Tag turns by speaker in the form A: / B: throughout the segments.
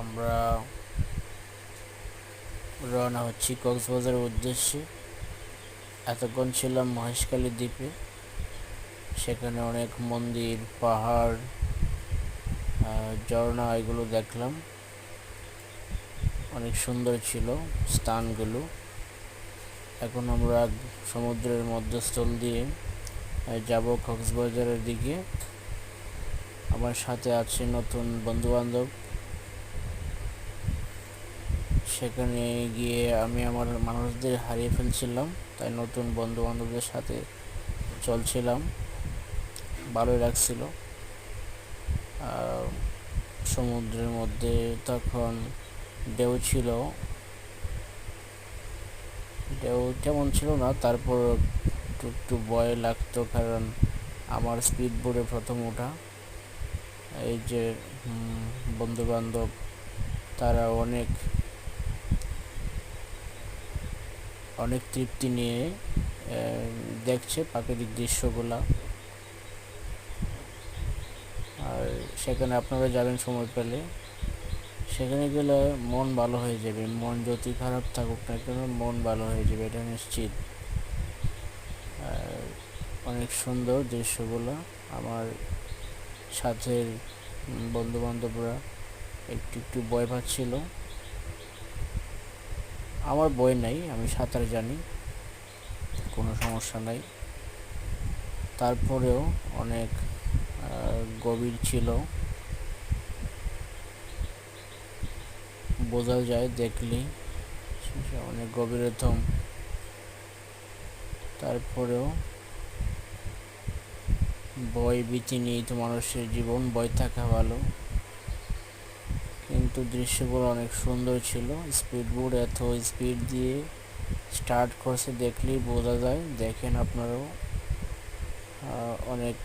A: আমরা রওনা হচ্ছি কক্সবাজারের উদ্দেশ্যে। এতক্ষণ ছিলাম মহেশখালী দ্বীপে। সেখানে অনেক মন্দির, পাহাড়, ঝর্ণা এগুলো দেখলাম। অনেক সুন্দর ছিল স্থানগুলো। এখন আমরা সমুদ্রের মধ্যস্থল দিয়ে যাব কক্সবাজারের দিকে। আমার সাথে আছে নতুন বন্ধুবান্ধব। সেখানে গিয়ে আমি আমার মানুষদের হারিয়ে ফেলছিলাম, তাই নতুন বন্ধু বান্ধবদের সাথে চলছিলাম। ভালোই লাগছিল। সমুদ্রের মধ্যে তখন ঢেউ ছিল, ঢেউ তেমন ছিল না, তারপর একটু একটু ভয় লাগতো, কারণ আমার স্পিড বোর্ডে প্রথম ওঠা। এই যে বন্ধু বান্ধব তারা অনেক অনেক তৃপ্তি নিয়ে দেখছে প্রাকৃতিক দৃশ্যগুলা। আর সেখানে আপনারা যাবেন সময় পেলে। সেখানে গেলে মন ভালো হয়ে যাবে, মন যতই খারাপ থাকুক না কেন মন ভালো হয়ে যাবে, এটা নিশ্চিত। অনেক সুন্দর দৃশ্যগুলো। আমার সাথের বন্ধু বান্ধবরা একটু একটু ভয় পাচ্ছিল। আমার ভয় নাই, আমি সাঁতার জানি, কোনো সমস্যা নাই। তারপরেও অনেক গভীর ছিল, বোঝা যায় দেখলেই অনেক গভীরতম। তারপরেও ভয় ভীতি নিয়েই তো মানুষের জীবন, ভয় থাকা ভালো। কিন্তু দৃশ্যগুলো অনেক সুন্দর ছিল। স্পিড বোট এত স্পিড দিয়ে স্টার্ট করছে দেখলেই বোঝা যায়। দেখেন আপনারাও, অনেক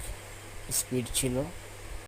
A: স্পিড ছিল।